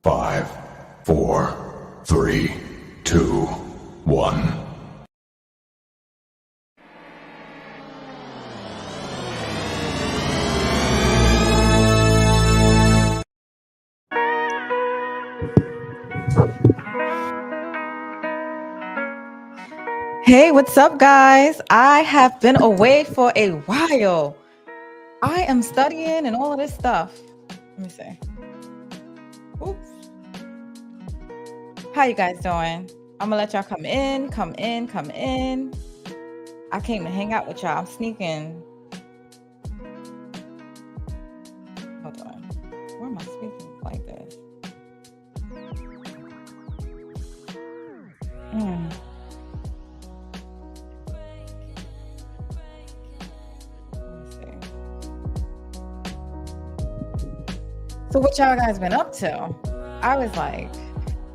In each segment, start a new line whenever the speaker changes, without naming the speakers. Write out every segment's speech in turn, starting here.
5, 4, 3, 2, 1.
Hey, what's up, guys? I have been away for a while. I am studying and all of this stuff. Let me see. Oops. How you guys doing? I'm gonna let y'all come in. I came to hang out with y'all. I'm sneaking. Hold on. Where am I speaking like this? So what y'all guys been up to? I was like,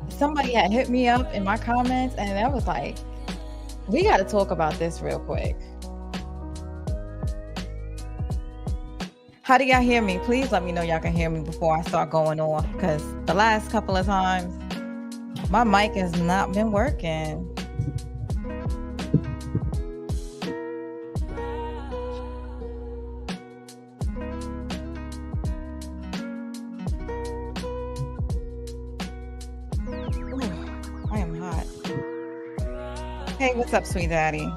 somebody had hit me up in my comments and I was like, we got to talk about this real quick. How do y'all hear me? Please let me know y'all can hear me before I start going off, because the last couple of times my mic has not been working. I am hot. Hey, what's up, sweet daddy?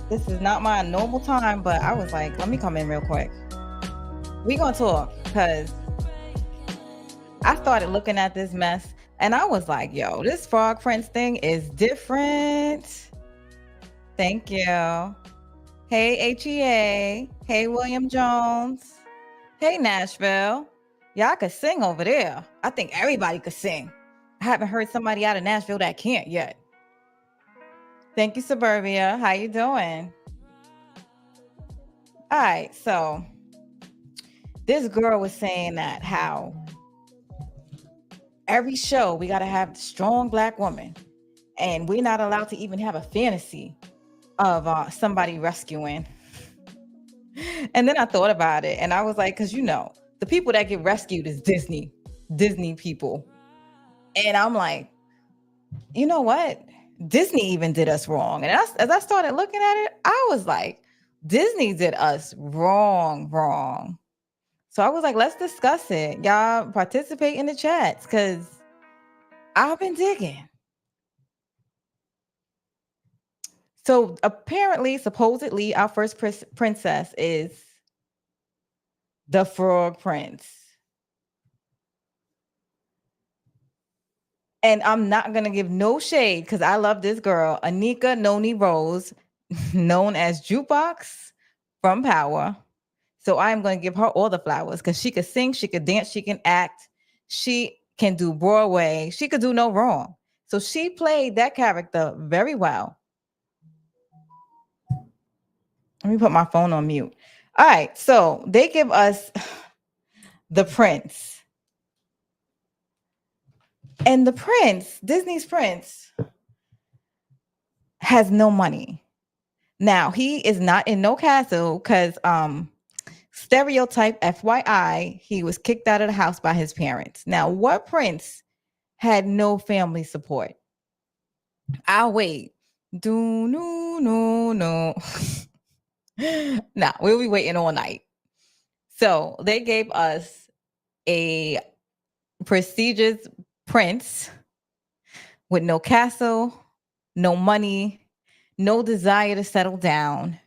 This is not my normal time, but I was like, let me come in real quick. We gonna talk, because I started looking at this mess and I was like, yo, this Frog Prince thing is different. Thank you. Hey, HEA. Hey, William Jones. Hey, Nashville. Y'all could sing over there. I think everybody could sing. I haven't heard somebody out of Nashville that can't yet. Thank you, Suburbia. How you doing? All right, so this girl was saying that how every show we got to have the strong Black woman, and we're not allowed to even have a fantasy of somebody rescuing. And then I thought about it and I was like, because the people that get rescued is Disney people. And I'm like, you know what? Disney even did us wrong. And as I started looking at it, I was like, Disney did us wrong. So I was like, let's discuss it. Y'all participate in the chats, because I've been digging. So apparently, supposedly, our first princess is the Frog Prince. And I'm not going to give no shade, because I love this girl, Anika Noni Rose, known as Jukebox from Power. So I am going to give her all the flowers, because she could sing, she could dance, she can act, she can do Broadway, she could do no wrong. So she played that character very well. Let me put my phone on mute. All right, so they give us the prince. And the prince, Disney's prince, has no money. Now, he is not in no castle, because stereotype FYI, he was kicked out of the house by his parents. Now, what prince had no family support? I'll wait. No. Nah, we'll be waiting all night. So they gave us a prestigious prince with no castle, no money, no desire to settle down.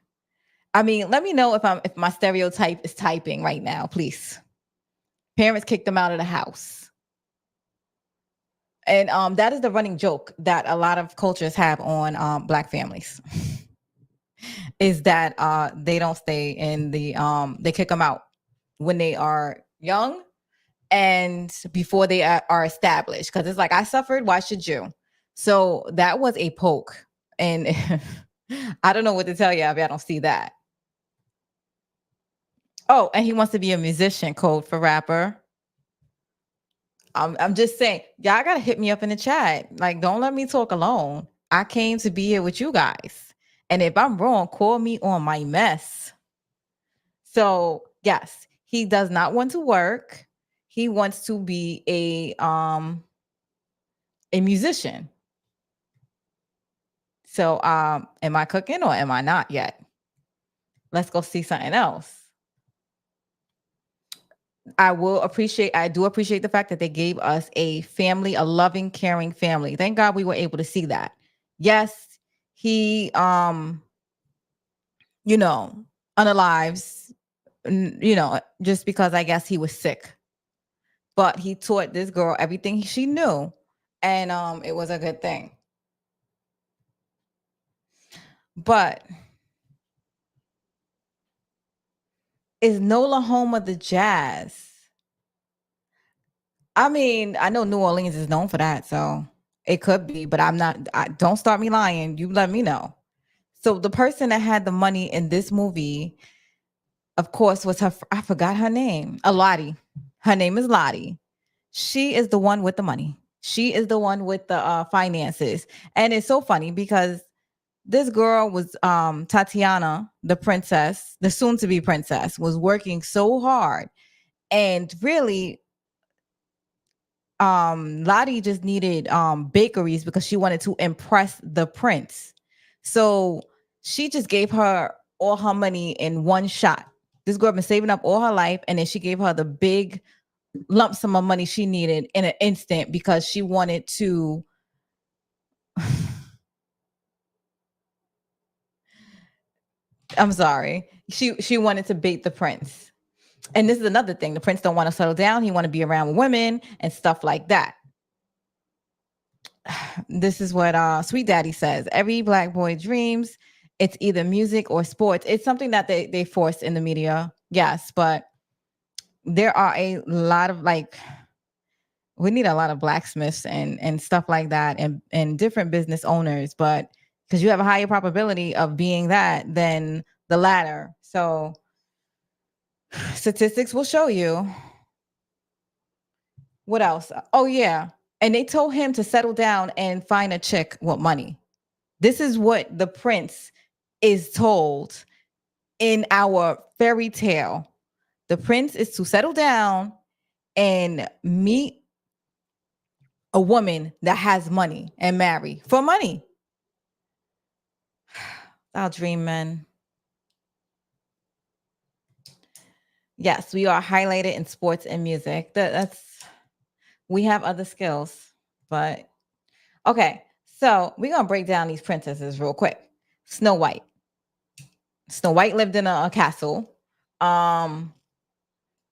I mean, let me know if my stereotype is typing right now, please. Parents kicked them out of the house. And that is the running joke that a lot of cultures have on Black families. Is that they don't stay in they kick them out when they are young and before they are established, because it's like, I suffered, why should you? So that was a poke, and I don't know what to tell you if I don't see that. Oh, and he wants to be a musician, code for rapper. I'm just saying, y'all gotta hit me up in the chat. Like, don't let me talk alone. I came to be here with you guys. And if I'm wrong, call me on my mess. So yes, he does not want to work. he wants to be a musician. So am I cooking or am I not yet? Let's go see something else. I do appreciate the fact that they gave us a family, a loving, caring family. Thank God we were able to see that. Yes, he you know, unalives, just because I guess he was sick. But he taught this girl everything she knew, and it was a good thing. But is Nola home of the jazz? I mean, I know New Orleans is known for that, so it could be, but don't start me lying. You let me know. So the person that had the money in this movie, of course, was I forgot her name. Lottie. Her name is Lottie. She is the one with the money. She is the one with the finances. And it's so funny because this girl was Tatiana, the princess, the soon to be princess, was working so hard. And really, Lottie just needed bakeries because she wanted to impress the prince. So she just gave her all her money in one shot. This girl been saving up all her life, and then she gave her the big lump sum of money she needed in an instant because she wanted to. I'm sorry. She wanted to bait the prince. And this is another thing. The prince don't want to settle down. He want to be around women and stuff like that. This is what Sweet Daddy says. Every black boy dreams. It's either music or sports. It's something that they force in the media. Yes, but there are a lot of we need a lot of blacksmiths and stuff like that and different business owners, but because you have a higher probability of being that than the latter. So statistics will show you. What else? Oh yeah. And they told him to settle down and find a chick with money. This is what the prince is told in our fairy tale. The prince is to settle down and meet a woman that has money and marry for money. Our dream men. Yes, we are highlighted in sports and music. That's we have other skills, but okay. So we're gonna break down these princesses real quick. Snow White. Snow White lived in a castle. Um,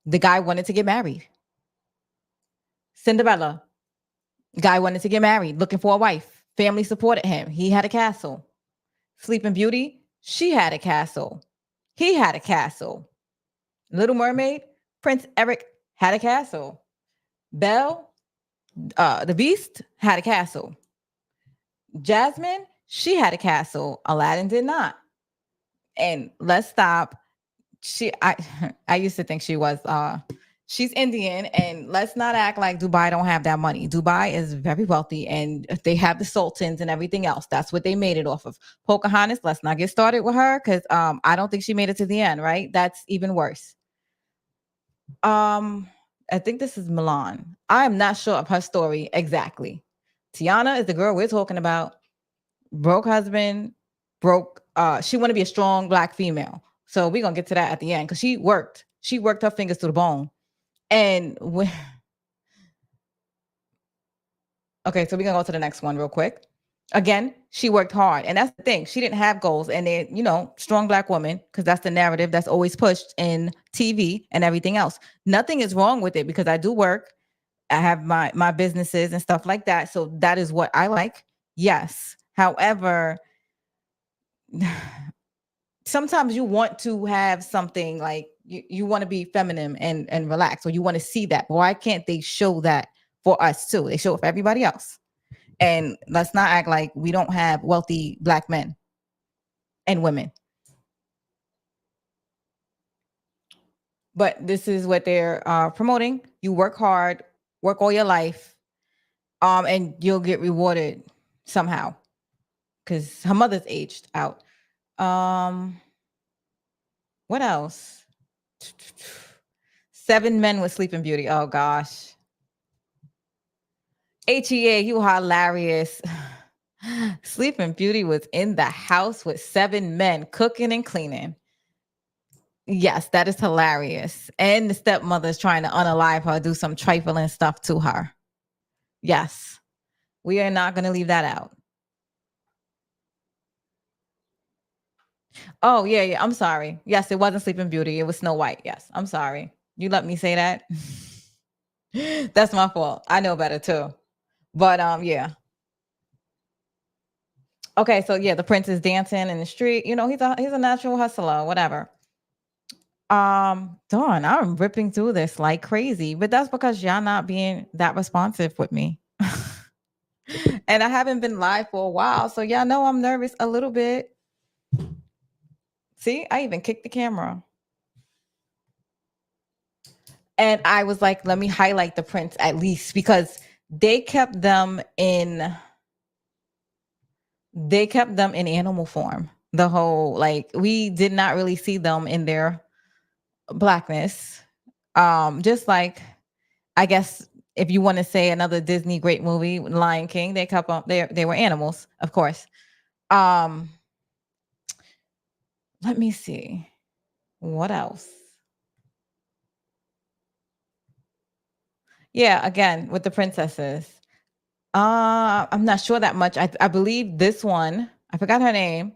the guy wanted to get married. Cinderella. Guy wanted to get married, looking for a wife. Family supported him. He had a castle. Sleeping Beauty. She had a castle. He had a castle. Little Mermaid. Prince Eric had a castle. Belle, the Beast, had a castle. Jasmine, she had a castle. Aladdin did not. And let's stop. I I used to think she was she's Indian, and let's not act like Dubai don't have that money. Dubai is very wealthy and they have the sultans and everything else. That's what they made it off of. Pocahontas, let's not get started with her because I don't think she made it to the end, right? That's even worse. I think this is Milan. I am not sure of her story exactly. Tiana is the girl we're talking about. Broke husband, broke she want to be a strong black female. So we're gonna get to that at the end because she worked her fingers to the bone. And when okay, so we're gonna go to the next one real quick. Again, she worked hard, and that's the thing. She didn't have goals, and they, strong black woman, because that's the narrative that's always pushed in TV and everything else. Nothing is wrong with it because I do work. I have my businesses and stuff like that. So that is what I like. Yes. However, sometimes you want to have something like you want to be feminine and relax, or you want to see that. Why can't they show that for us too? They show it for everybody else. And let's not act like we don't have wealthy black men and women. But this is what they're promoting. You work hard, work all your life, and you'll get rewarded somehow. Because her mother's aged out. What else? 7 men with Sleeping Beauty. Oh gosh. HEA, you hilarious. Sleeping Beauty was in the house with 7 men cooking and cleaning. Yes, that is hilarious. And the stepmother's trying to unalive her, do some trifling stuff to her. Yes, we are not going to leave that out. Oh, yeah, yeah. I'm sorry. Yes, it wasn't Sleeping Beauty. It was Snow White. Yes, I'm sorry. You let me say that. That's my fault. I know better too. But yeah. Okay, so yeah, the prince is dancing in the street. You know, he's a natural hustler, whatever. Darn, I'm ripping through this like crazy, but that's because y'all not being that responsive with me. And I haven't been live for a while, so y'all know I'm nervous a little bit. See, I even kicked the camera. And I was like, let me highlight the prints at least because they kept them in animal form. The whole like we did not really see them in their blackness. Just like I guess if you want to say another Disney great movie, Lion King, they kept up they were animals, of course. Um let me see. What else? Yeah, again with the princesses. I'm not sure that much. I believe this one, I forgot her name,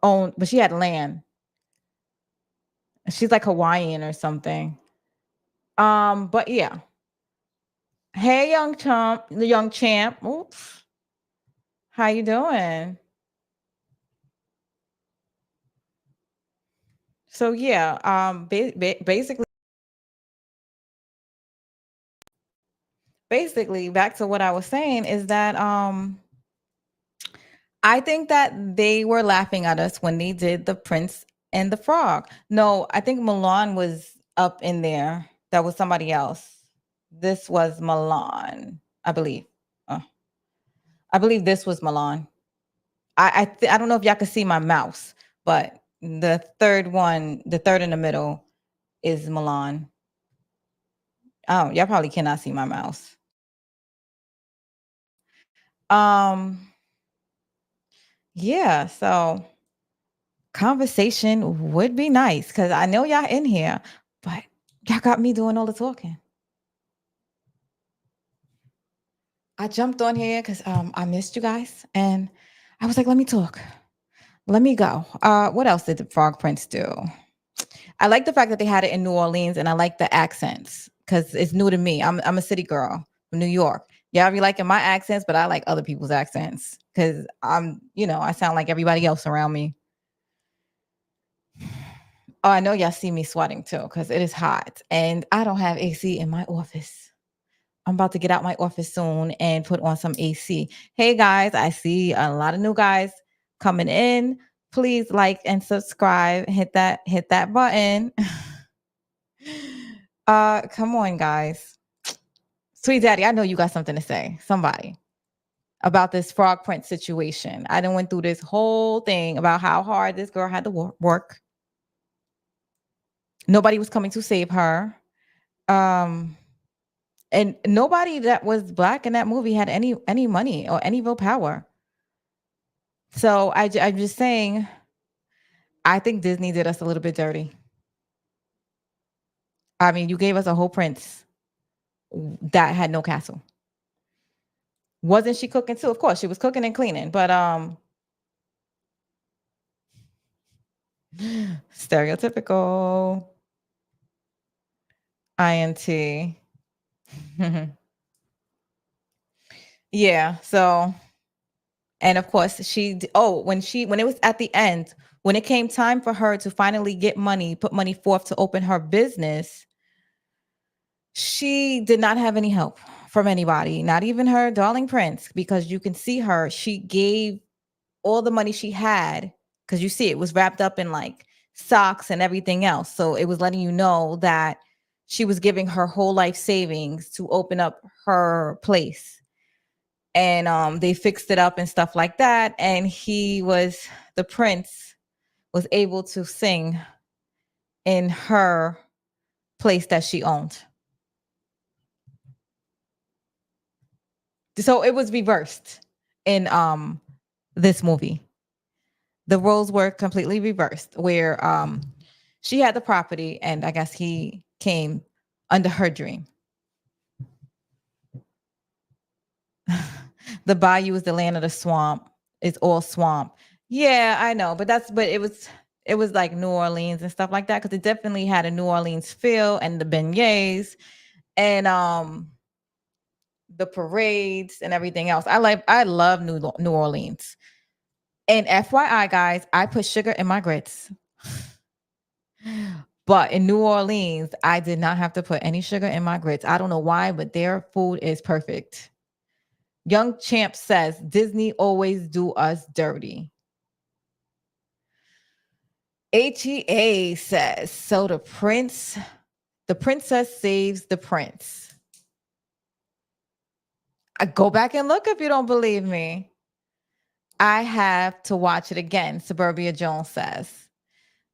owned, but she had land. She's like Hawaiian or something. But yeah. Hey, young champ. Oops. How you doing? So yeah, basically back to what I was saying is that I think that they were laughing at us when they did the Prince and the Frog. No, I think Milan was up in there. That was somebody else. This was Milan, I believe. Uh, I believe this was Milan. I don't know if y'all can see my mouse, but the third one, the third in the middle, is Milan. Oh, y'all probably cannot see my mouse. Um, yeah, so conversation would be nice because I know y'all in here, but y'all got me doing all the talking. I jumped on here because I missed you guys and I was like, let me talk. Let me go. What else did the Frog Prince do? I like the fact that they had it in New Orleans and I like the accents because it's new to me. I'm a city girl from New York. Y'all be liking my accents, but I like other people's accents because I sound like everybody else around me. Oh, I know y'all see me sweating too because it is hot and I don't have AC in my office. I'm about to get out my office soon and put on some AC. Hey guys, I see a lot of new guys coming in. Please like and subscribe. Hit that button. Come on, guys. Sweet Daddy, I know you got something to say. Somebody about this frog print situation. I done went through this whole thing about how hard this girl had to work. Nobody was coming to save her. Um, and nobody that was black in that movie had any money or any real power. So I'm just saying, I think Disney did us a little bit dirty. I mean, you gave us a whole prince that had no castle. Wasn't she cooking too? Of course, she was cooking and cleaning, but stereotypical INT. Yeah, so and of course when it was at the end, when it came time for her to finally get money, put money forth to open her business, she did not have any help from anybody, not even her darling prince, because you can see her, she gave all the money she had because you see it was wrapped up in like socks and everything else. So it was letting you know that she was giving her whole life savings to open up her place. And they fixed it up and stuff like that. And the prince was able to sing in her place that she owned. So it was reversed in this movie. The roles were completely reversed, where she had the property and I guess he came under her dream. The bayou is the land of the swamp. It's all swamp. Yeah, I know, but it was like New Orleans and stuff like that because it definitely had a New Orleans feel and the beignets and the parades and everything else. I love New Orleans. And FYI, guys, I put sugar in my grits. But in New Orleans, I did not have to put any sugar in my grits. I don't know why, but their food is perfect. Young Champ says Disney always do us dirty. HEA says so the princess saves the prince. I go back and look if you don't believe me. I have to watch it again, Suburbia Jones says.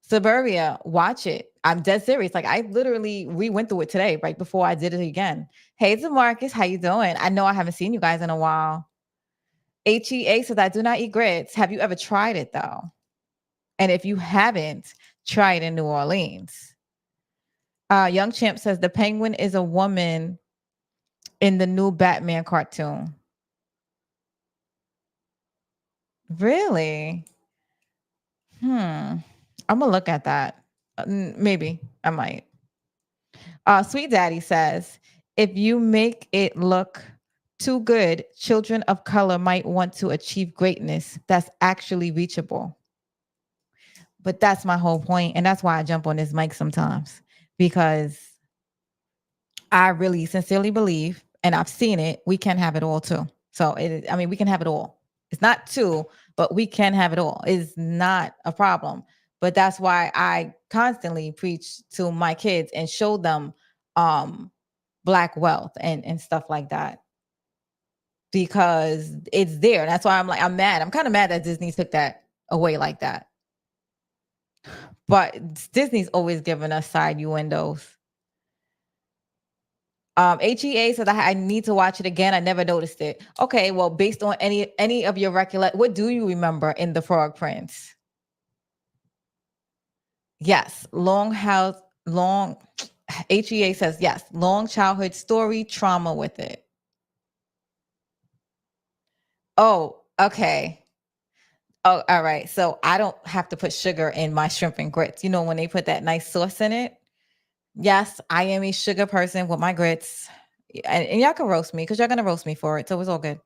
Suburbia, watch it. I'm dead serious. Like I literally went through it today, right before I did it again. Hey, Demarcus, how you doing? I know I haven't seen you guys in a while. HEA says I do not eat grits. Have you ever tried it though? And if you haven't, try it in New Orleans. Young Champ says the penguin is a woman in the new Batman cartoon. Really? I'm gonna look at that. Maybe I might. Sweet Daddy says, if you make it look too good, children of color might want to achieve greatness that's actually reachable. But that's my whole point, and that's why I jump on this mic sometimes because I really sincerely believe, and I've seen it, we can have it all too. So we can have it all. It's not two, but we can have it all. It's not a problem. But that's why I constantly preach to my kids and show them black wealth and stuff like that. Because it's there. That's why I'm mad. I'm kind of mad that Disney took that away like that. But Disney's always given us side windows. HEA said I need to watch it again. I never noticed it. Okay, well, based on any of your recollection, what do you remember in The Frog Prince? Yes, long HEA says yes, long childhood story, trauma with it. Oh, okay. Oh, all right. So I don't have to put sugar in my shrimp and grits. You know, when they put that nice sauce in it. Yes, I am a sugar person with my grits. And y'all can roast me because y'all gonna roast me for it. So it's all good.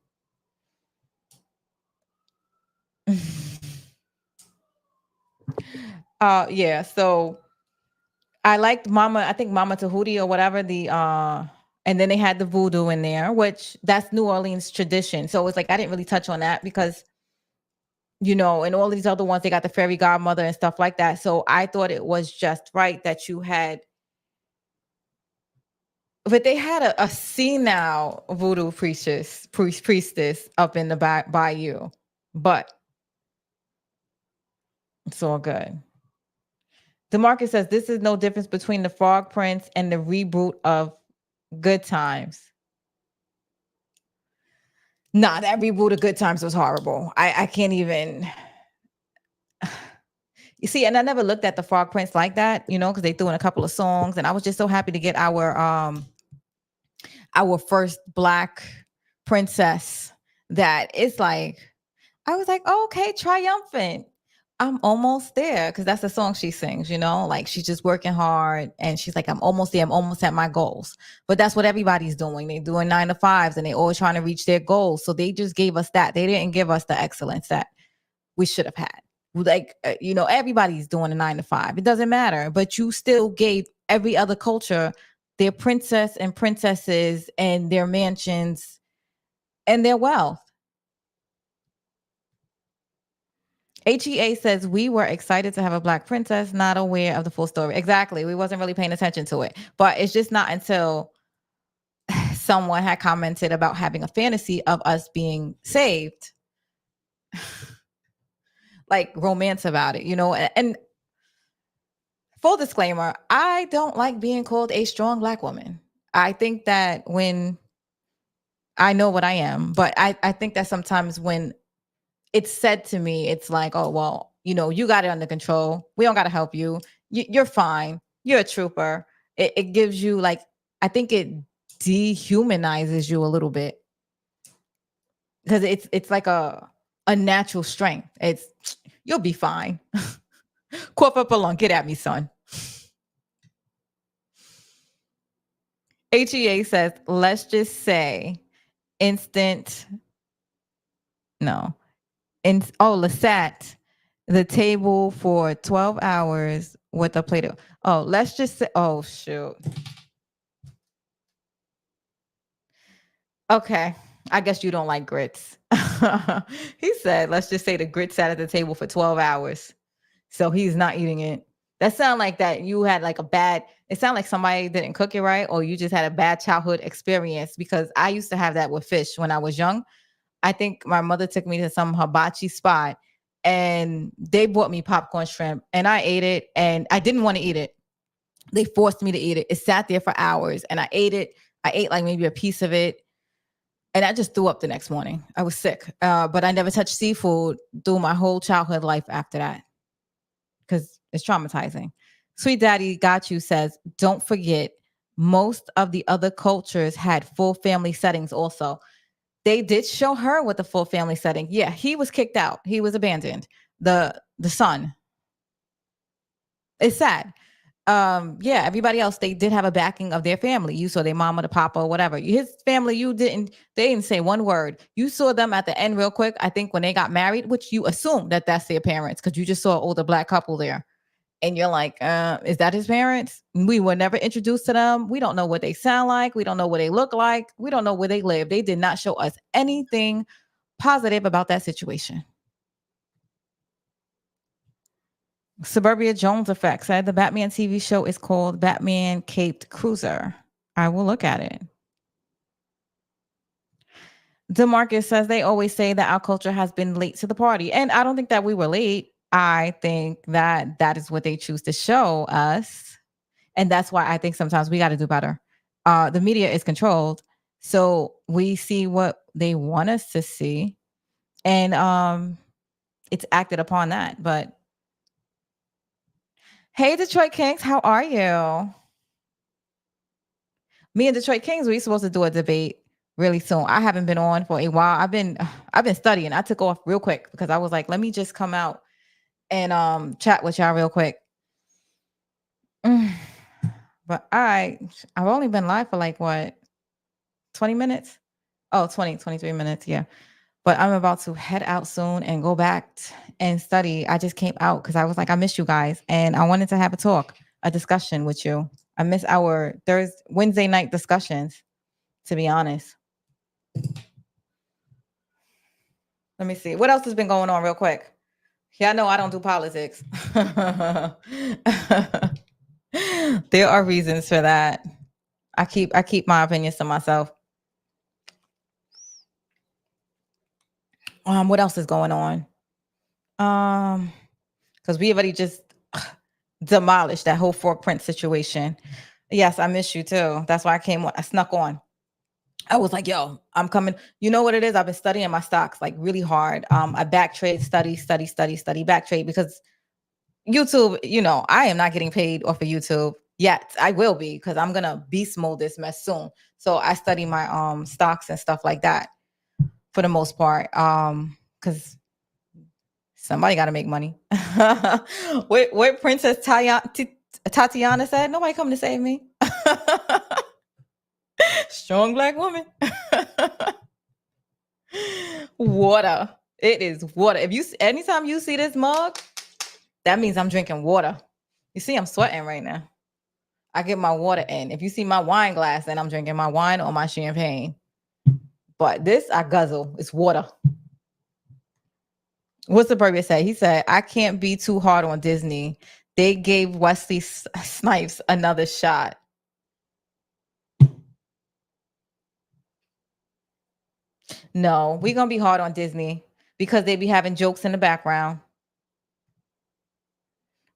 Yeah, so I liked I think Mama Tahuti or whatever and then they had the voodoo in there, which that's New Orleans tradition. So it's like I didn't really touch on that because and all these other ones they got the fairy godmother and stuff like that. So I thought it was just right that you had but they had a senile voodoo priestess up in the back bayou. But it's all good. DeMarcus says this is no difference between the Frog Prince and the reboot of Good Times. Nah, that reboot of Good Times was horrible. I can't even. You see, and I never looked at the Frog Prince like that, because they threw in a couple of songs, and I was just so happy to get our first Black princess. That it's like, I was like, oh, okay, triumphant. I'm almost there because that's the song she sings, like she's just working hard and she's like, I'm almost there. I'm almost at my goals. But that's what everybody's doing. They're doing 9 to 5s and they're always trying to reach their goals. So they just gave us that. They didn't give us the excellence that we should have had. Like, everybody's doing a 9 to 5. It doesn't matter. But you still gave every other culture their princess and princesses and their mansions and their wealth. HEA says we were excited to have a Black princess, not aware of the full story. Exactly. We wasn't really paying attention to it. But it's just not until someone had commented about having a fantasy of us being saved, like romance about it, and Full disclaimer, I don't like being called a strong black woman. I think that when I know what I am, but I think that sometimes when it's said to me, it's like, oh, well, you got it under control. We don't got to help you. You're fine. You're a trooper. It gives you like, I think it dehumanizes you a little bit because it's like a natural strength. It's you'll be fine. Cough up a lung. Get at me, son. HEA says, let's just say instant, no, Lesat, the table for 12 hours with a plate of, let's just say, oh, shoot. Okay. I guess you don't like grits. He said, let's just say the grits sat at the table for 12 hours. So he's not eating it. That sound like that you had like it sounded like somebody didn't cook it right, or you just had a bad childhood experience, because I used to have that with fish when I was young. I think my mother took me to some hibachi spot and they bought me popcorn shrimp and I ate it and I didn't want to eat it. They forced me to eat it. It sat there for hours and I ate it. I ate like maybe a piece of it and I just threw up the next morning. I was sick. But I never touched seafood through my whole childhood life after that because it's traumatizing. Sweet Daddy Got You says, don't forget, most of the other cultures had full family settings also. They did show her with the full family setting. Yeah, he was kicked out. He was abandoned. The son. It's sad. Yeah, everybody else, they did have a backing of their family. You saw their mama, the papa, whatever. His family, they didn't say one word. You saw them at the end real quick, I think when they got married, which you assume that that's their parents because you just saw an older black couple there. And you're like, is that his parents? We were never introduced to them. We don't know what they sound like. We don't know what they look like. We don't know where they live. They did not show us anything positive about that situation. Suburbia Jones Effect said the Batman TV show is called Batman Caped Cruiser. I will look at it. DeMarcus says they always say that our culture has been late to the party. And I don't think that we were late. I think that that is what they choose to show us. And that's why I think sometimes we got to do better. The media is controlled. So we see what they want us to see. And it's acted upon that. But hey, Detroit Kings, how are you? Me and Detroit Kings, we supposed to do a debate really soon. I haven't been on for a while. I've been studying. I took off real quick because I was like, let me just come out and chat with y'all real quick. But I've only been live for like what, 20 minutes? Oh, 23 minutes. Yeah. But I'm about to head out soon and go back and study. I just came out because I was like, I miss you guys. And I wanted to have a talk, a discussion with you. I miss our Wednesday night discussions, to be honest. Let me see. What else has been going on real quick? Yeah, I know I don't do politics. There are reasons for that. I keep my opinions to myself. What else is going on? Because we already just demolished that whole Fort Prince situation. Yes, I miss you too. That's why I came on. I snuck on. I was like, yo, I'm coming. You know what it is? I've been studying my stocks like really hard. I back trade, study, back trade because YouTube, I am not getting paid off of YouTube yet. I will be because I'm gonna beast mode this mess soon. So I study my stocks and stuff like that for the most part. Because somebody got to make money. What Princess Tatiana said, nobody coming to save me. Strong black woman. Water. It is water. Anytime you see this mug, that means I'm drinking water. You see, I'm sweating right now. I get my water in. If you see my wine glass, then I'm drinking my wine or my champagne. But this, I guzzle. It's water. What's the Suburbia say? He said, I can't be too hard on Disney. They gave Wesley Snipes another shot. No, we're going to be hard on Disney because they be having jokes in the background.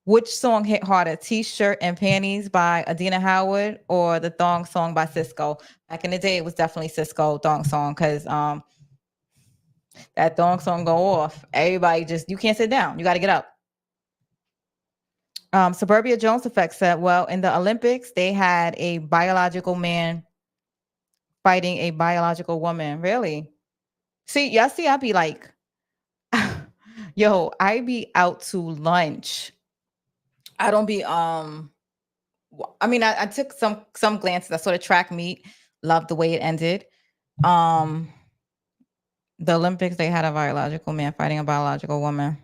Which song hit harder, T-shirt and panties by Adina Howard or the thong song by Cisco? Back in the day, it was definitely Cisco thong song because that thong song go off. Everybody just, you can't sit down. You got to get up. Suburbia Jones Effect said, well, in the Olympics, they had a biological man fighting a biological woman. Really? See, y'all see, I'd be like, yo, I be out to lunch. I don't be I mean, I took some glances. I saw the track meet, loved the way it ended. Um the Olympics, they had a biological man fighting a biological woman.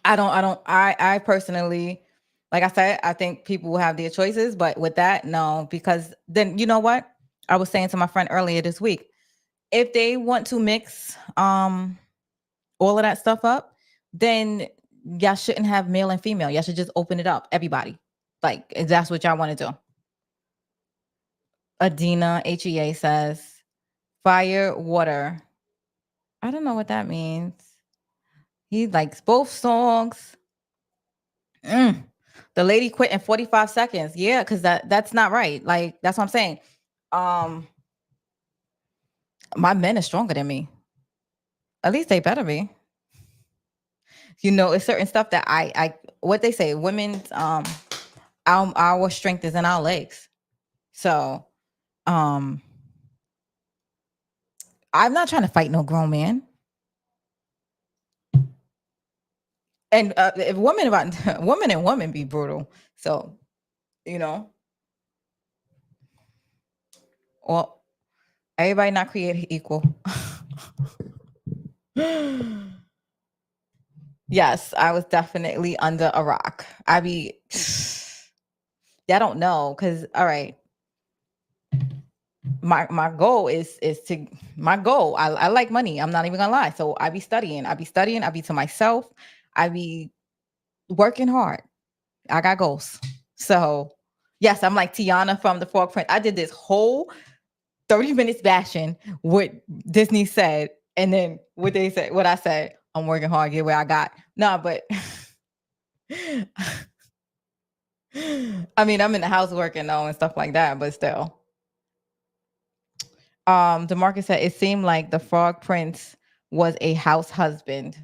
I personally, like I said, I think people will have their choices, but with that, no, because then you know what? I was saying to my friend earlier this week, if they want to mix all of that stuff up, then y'all shouldn't have male and female. Y'all should just open it up, everybody. Like, if that's what y'all want to do. Adina HEA says, fire, water. I don't know what that means. He likes both songs. Mm. The lady quit in 45 seconds. Yeah, because that's not right. Like, that's what I'm saying. Um, my men are stronger than me. At least they better be. You know, it's certain stuff that I what they say, women's our strength is in our legs. So I'm not trying to fight no grown man. And if women about women and women be brutal. So, you know, well, everybody not created equal. Yes, I was definitely under a rock. I be I don't know, because all right, my goal is to my goal. I like money. I'm not even gonna lie. So I be studying. I be to myself. I be working hard. I got goals. So yes, I'm like Tiana from the Frog Prince. I did this whole 30 minutes bashing what Disney said, and then what they said, what I said. I'm working hard, get where I got. Nah, but I mean, I'm in the house working though and stuff like that, but still. DeMarcus said it seemed like the Frog Prince was a house husband.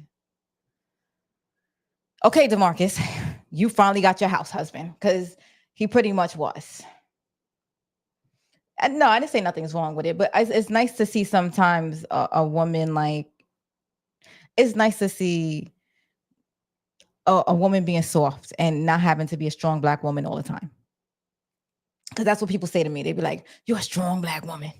Okay, DeMarcus, you finally got your house husband because he pretty much was. No, I didn't say nothing's wrong with it, but it's nice to see sometimes a woman like. It's nice to see a woman being soft and not having to be a strong black woman all the time. Because that's what people say to me. They be like, "You're a strong black woman."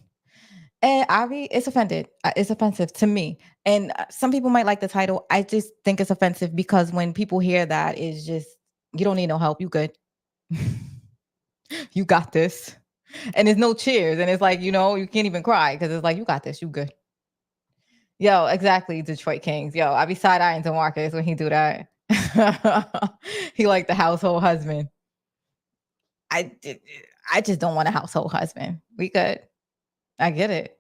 And it's offended. It's offensive to me. And some people might like the title. I just think it's offensive because when people hear that, it's just, you don't need no help. You good. You got this. And there's no cheers. And it's like, you know, you can't even cry because it's like, you got this. You good. Yo, exactly. Detroit Kings. Yo, I be side-eyeing to Marcus when he do that. He like the household husband. I, I just don't want a household husband. We good. I get it.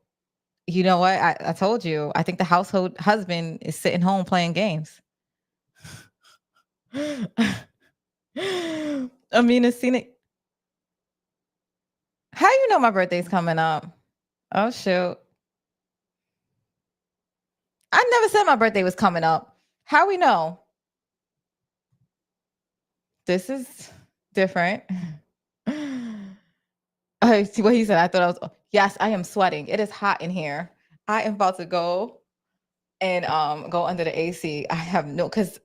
You know what? I told you. I think the household husband is sitting home playing games. I mean, it's scenic. How you know my birthday's coming up? Oh shoot! I never said my birthday was coming up. How we know? This is different. I see what he said. I thought I was. Yes, I am sweating. It is hot in here. I am about to go and go under the AC. I have no, because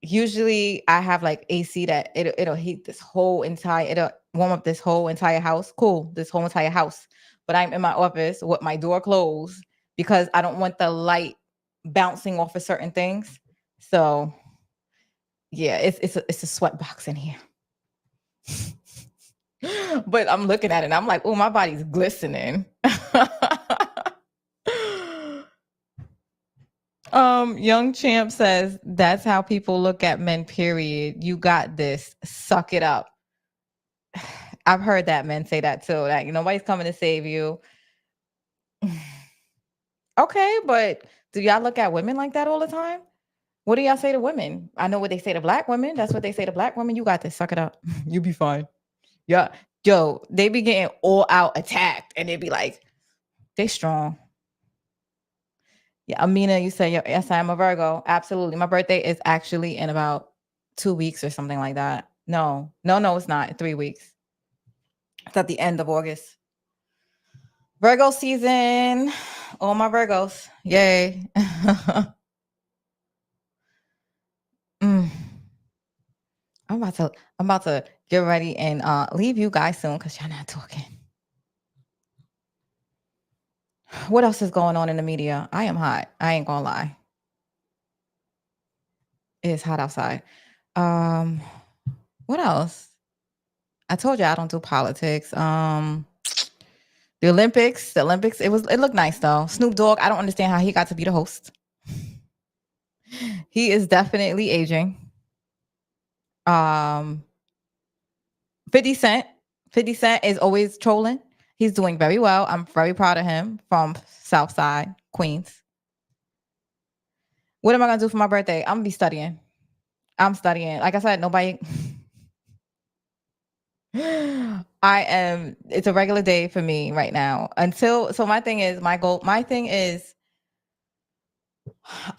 usually I have like AC that it'll heat this whole entire, it'll warm up this whole entire house. Cool, this whole entire house. But I'm in my office with my door closed because I don't want the light bouncing off of certain things. So yeah, it's a sweat box in here. But I'm looking at it and I'm like, oh, my body's glistening. Young Champ says that's how people look at men, period. You got this. Suck it up. I've heard that men say that too. That nobody's coming to save you. Okay, but do y'all look at women like that all the time? What do y'all say to women? I know what they say to black women. That's what they say to black women. You got this. Suck it up. You be fine. Yeah. Yo, they be getting all out attacked and they be like, they strong. Yeah. Amina, you say, yes, I'm a Virgo. Absolutely. My birthday is actually in about 2 weeks or something like that. No, no, no, it's not. 3 weeks. It's at the end of August. Virgo season. All my Virgos. Yay. Mm. I'm about to get ready and leave you guys soon because y'all not talking. What else is going on in the media? I am hot. I ain't gonna lie. It is hot outside. Um, what else? I told you I don't do politics. The Olympics. It looked nice though. Snoop Dogg. I don't understand how he got to be the host. He is definitely aging. Um, 50 Cent. 50 Cent is always trolling. He's doing very well. I'm very proud of him from Southside, Queens. What am I gonna do for my birthday? I'm gonna be studying. I'm studying. Like I said, nobody. It's a regular day for me right now. So my thing is, my thing is,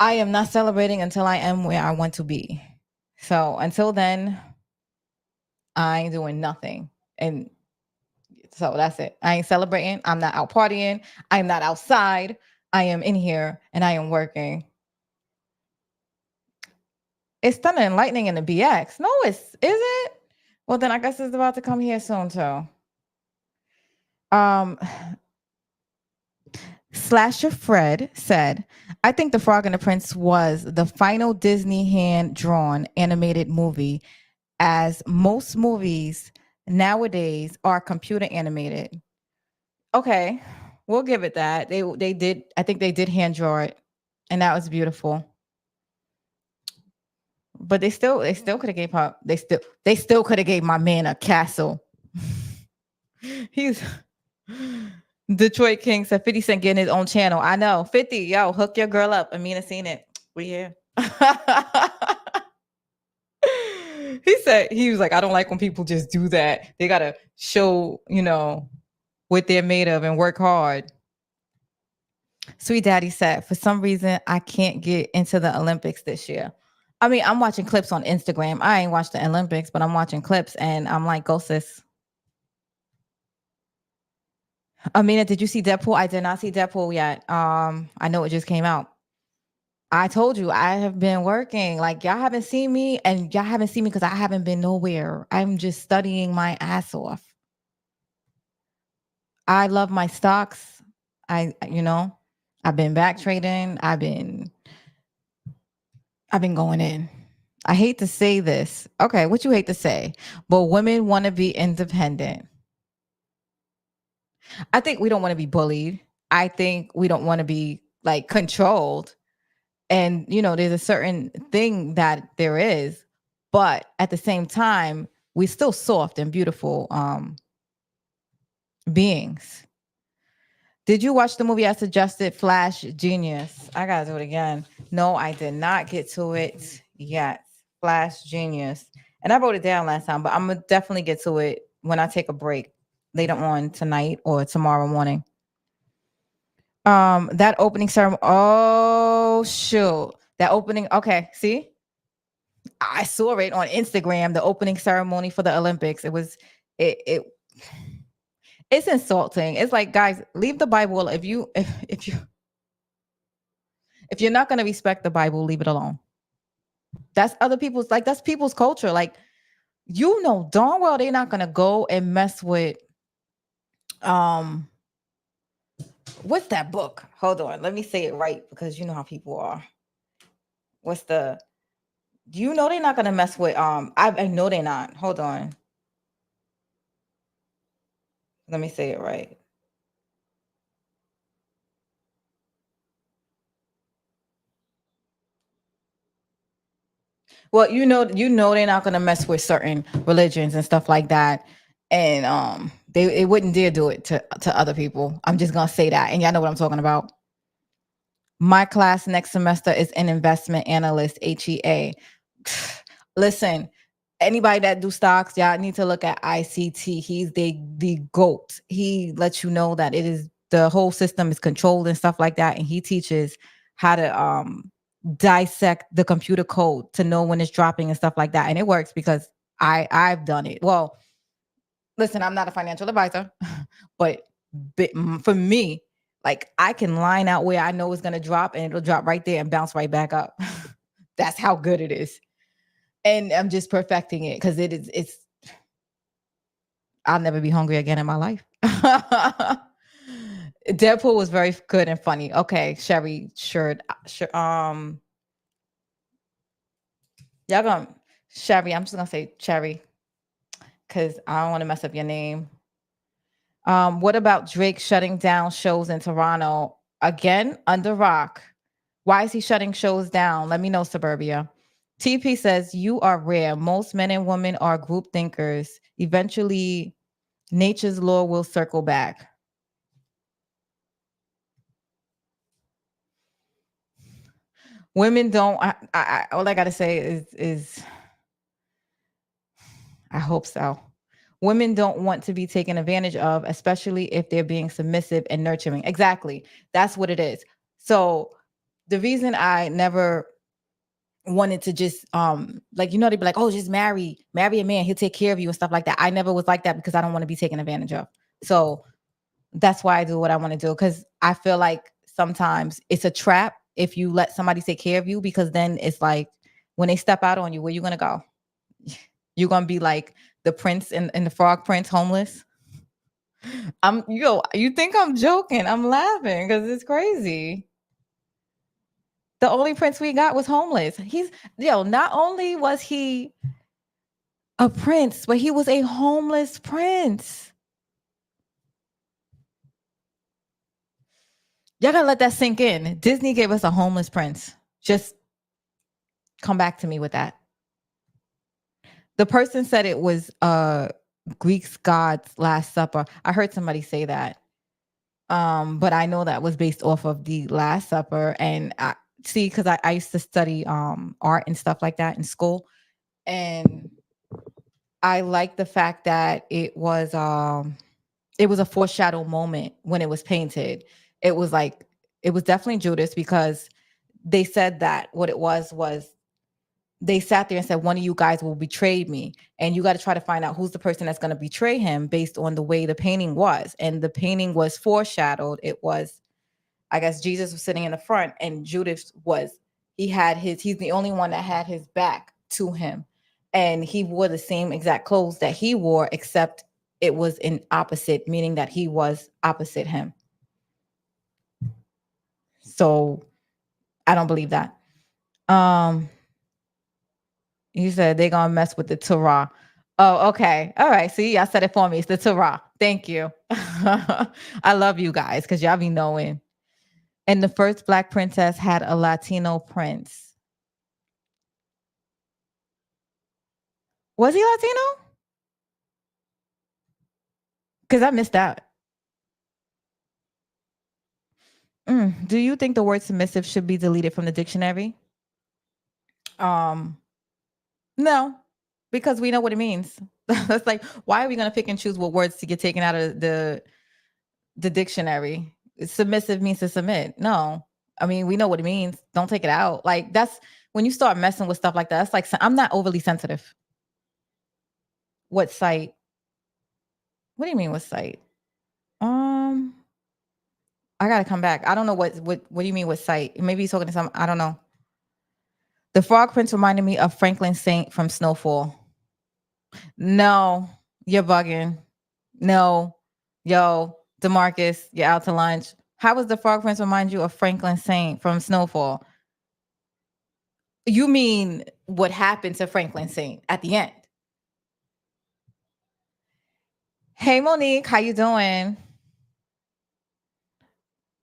I am not celebrating until I am where I want to be. So until then, I ain't doing nothing. And so that's it. I ain't celebrating. I'm not out partying. I'm not outside. I am in here and I am working. It's thunder and lightning in the BX. No, is it? Well, then I guess it's about to come here soon too. Um, Slasher Fred said, I think The Frog and the Prince was the final Disney hand drawn animated movie, as most movies nowadays are computer animated. Okay, we'll give it that. They did, I think they did hand draw it, and that was beautiful. But they still could have gave her they still could have gave my man a castle. He's Detroit King said 50 Cent getting his own channel. I know. 50, yo, hook your girl up. Amina seen it. We here. He said, he was like, I don't like when people just do that. They gotta show, what they're made of and work hard. Sweet Daddy said, for some reason, I can't get into the Olympics this year. I mean, I'm watching clips on Instagram. I ain't watched the Olympics, but I'm watching clips and I'm like, go sis. Amina, did you see Deadpool? I did not see Deadpool yet. I know it just came out. I told you I have been working. Like y'all haven't seen me, and y'all haven't seen me because I haven't been nowhere. I'm just studying my ass off. I love my stocks. I've been back trading. I've been going in. I hate to say this. Okay, what you hate to say, but women want to be independent. I think we don't want to be bullied. I think we don't want to be like controlled. And there's a certain thing that there is, but at the same time, we're still soft and beautiful beings. Did you watch the movie I suggested, Flash Genius? I gotta do it again. No, I did not get to it yet. Flash Genius. And I wrote it down last time, but I'm gonna definitely get to it when I take a break later on tonight or tomorrow morning. That opening ceremony. Oh shoot. That opening. Okay, see? I saw it on Instagram, the opening ceremony for the Olympics. It it's insulting. It's like, guys, leave the Bible. If you're not gonna respect the Bible, leave it alone. That's people's culture. Like, darn well they're not gonna go and mess with um what's that book? Hold on, let me say it right because you know how people are. What's the they're not gonna mess with I know they're not. Hold on. Let me say it right. Well, they're not gonna mess with certain religions and stuff like that. And They wouldn't dare do it to other people. I'm just gonna say that, and y'all know what I'm talking about. My class next semester is an investment analyst, HEA. Listen, anybody that do stocks, y'all need to look at ICT. He's the GOAT. He lets you know that it is the whole system is controlled and stuff like that. And he teaches how to dissect the computer code to know when it's dropping and stuff like that. And it works because I've done it. Well, listen, I'm not a financial advisor, but for me, like I can line out where I know it's gonna drop and it'll drop right there and bounce right back up. That's how good it is. And I'm just perfecting it because it's I'll never be hungry again in my life. Deadpool was very good and funny. Okay, Sherry, sure. Y'all gonna Sherry, I'm just gonna say Cherry because I don't want to mess up your name. What about Drake shutting down shows in Toronto again under rock? Why is he shutting shows down? Let me know, Suburbia. TP says you are rare. Most men and women are group thinkers. Eventually, nature's law will circle back. Women don't. All I gotta say is I hope so. Women don't want to be taken advantage of, especially if they're being submissive and nurturing. Exactly. That's what it is. So the reason I never wanted to just like they'd be like, oh, just marry a man, he'll take care of you and stuff like that. I never was like that because I don't want to be taken advantage of. So that's why I do what I want to do, because I feel like sometimes it's a trap if you let somebody take care of you, because then it's like when they step out on you, where you gonna go? You're gonna be like the prince in the Frog Prince, homeless. You think I'm joking? I'm laughing because it's crazy. The only prince we got was homeless. Not only was he a prince, but he was a homeless prince. Y'all gotta let that sink in. Disney gave us a homeless prince. Just come back to me with that. The person said it was Greek God's Last Supper. I heard somebody say that. But I know that was based off of the Last Supper. And because I used to study art and stuff like that in school. And I like the fact that it was a foreshadow moment when it was painted. It was definitely Judas, because they said that what it was they sat there and said, one of you guys will betray me. And you got to try to find out who's the person that's going to betray him based on the way the painting was. And the painting was foreshadowed. It was, I guess, Jesus was sitting in the front, and Judas he's the only one that had his back to him. And he wore the same exact clothes that he wore, except it was in opposite, meaning that he was opposite him. So I don't believe that. You said they're gonna mess with the Torah. Oh, okay. All right. See, y'all said it for me. It's the Torah. Thank you. I love you guys because y'all be knowing. And the first Black princess had a Latino prince. Was he Latino? Because I missed that. Do you think the word submissive should be deleted from the dictionary? Um, no, because we know what it means. That's like, why are we going to pick and choose what words to get taken out of the dictionary? Submissive means to submit. No, I mean, we know what it means. Don't take it out. Like, that's when you start messing with stuff like that. That's like, I'm not overly sensitive. What site? What do you mean, what site? I gotta come back. I don't know what do you mean, what site? Maybe he's talking to some. I don't know. The Frog Prince reminded me of Franklin Saint from Snowfall. No, you're bugging. No, yo, Demarcus, you're out to lunch. How does the Frog Prince remind you of Franklin Saint from Snowfall? You mean what happened to Franklin Saint at the end? Hey, Monique, how you doing?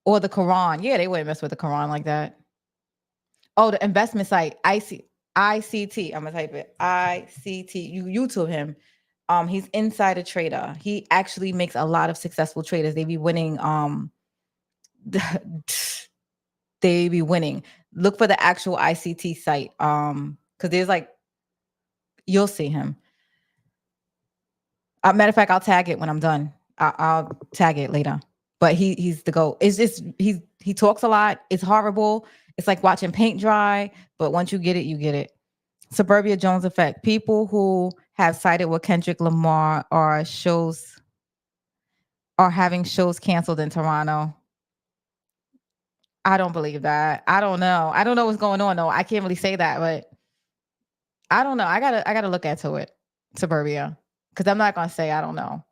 Or the Quran? Yeah, they wouldn't mess with the Quran like that. Oh, the investment site, ICT. I'm gonna type it. ICT. You YouTube him. He's inside a trader. He actually makes a lot of successful traders. They be winning. They be winning. Look for the actual ICT site. Because there's like you'll see him. Matter of fact, I'll tag it when I'm done. I'll tag it later. But he's the GOAT. It's just he talks a lot. It's horrible. It's like watching paint dry. But once you get it, you get it. Suburbia Jones effect. People who have sided with Kendrick Lamar are having shows canceled in Toronto. I don't believe that. I don't know. I don't know what's going on though. I can't really say that, but I don't know. I gotta look into it. Suburbia. Because I'm not gonna say I don't know.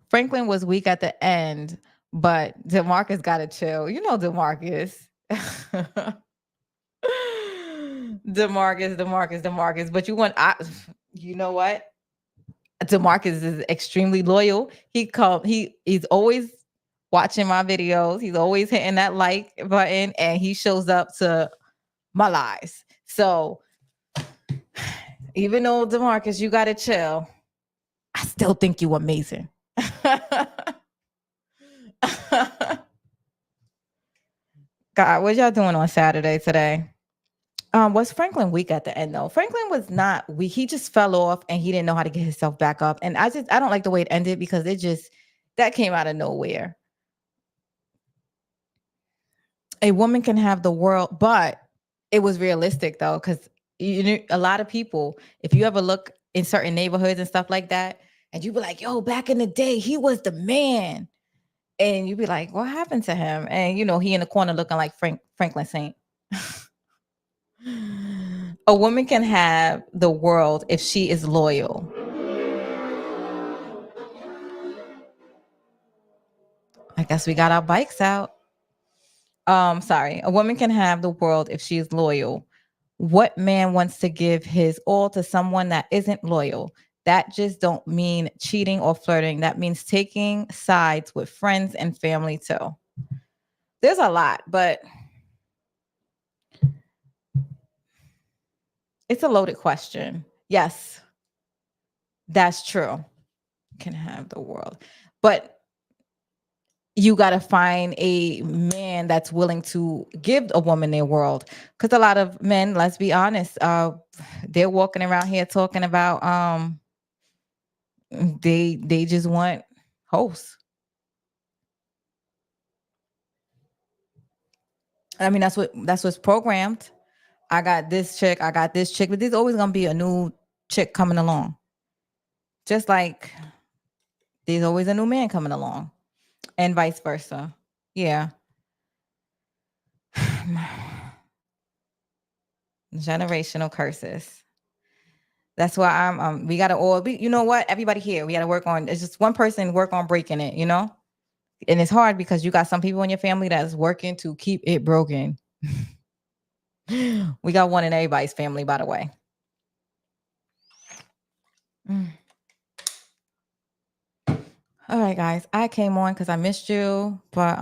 Franklin was weak at the end, but DeMarcus got to chill. You know DeMarcus. DeMarcus. But you know what? DeMarcus is extremely loyal. He's always watching my videos. He's always hitting that like button, and he shows up to my lives. So even though DeMarcus, you gotta chill, I still think you amazing. God, what y'all doing on Saturday today? Was Franklin weak at the end though? Franklin was not weak. He just fell off and he didn't know how to get himself back up. And I don't like the way it ended because that came out of nowhere. A woman can have the world, but it was realistic though, because you know a lot of people, if you ever look in certain neighborhoods and stuff like that, and you be like, yo, back in the day, he was the man. And you be like, what happened to him? And he in the corner looking like Franklin Saint. A woman can have the world if she is loyal. I guess we got our bikes out. Sorry. A woman can have the world if she is loyal. What man wants to give his all to someone that isn't loyal? That just don't mean cheating or flirting. That means taking sides with friends and family too. There's a lot, but it's a loaded question. Yes, that's true. Can have the world. But you got to find a man that's willing to give a woman their world. Because a lot of men, let's be honest, they're walking around here talking about they just want hosts. I mean, that's what's programmed. I got this chick, but there's always gonna be a new chick coming along. Just like there's always a new man coming along, and vice versa. Yeah. Generational curses. That's why we gotta all be, you know what? Everybody here, we gotta work on it's just one person work on breaking it, you know? And it's hard because you got some people in your family that's working to keep it broken. We got one in everybody's family, by the way. Mm. All right, guys. I came on because I missed you, but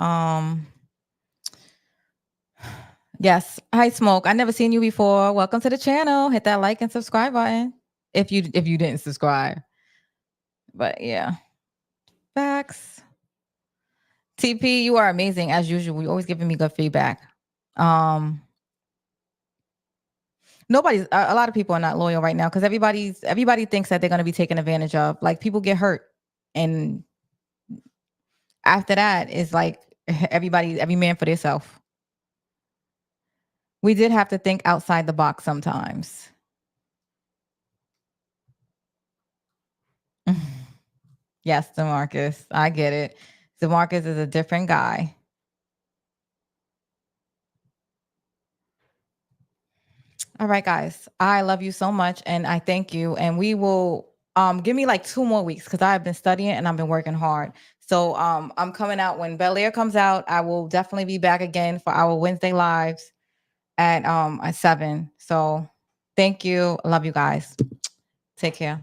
yes. Hi, Smoke. I never seen you before. Welcome to the channel. Hit that like and subscribe button if you didn't subscribe. But yeah, facts. TP, you are amazing as usual. You're always giving me good feedback. Nobody's a lot of people are not loyal right now because everybody thinks that they're going to be taken advantage of. Like people get hurt, and after that, it's like every man for themselves. We did have to think outside the box sometimes. Yes, DeMarcus, I get it. DeMarcus is a different guy. All right, guys. I love you so much and I thank you. And we will give me like 2 more weeks because I've been studying and I've been working hard. So I'm coming out when Bel Air comes out. I will definitely be back again for our Wednesday lives at 7. So thank you. I love you guys. Take care.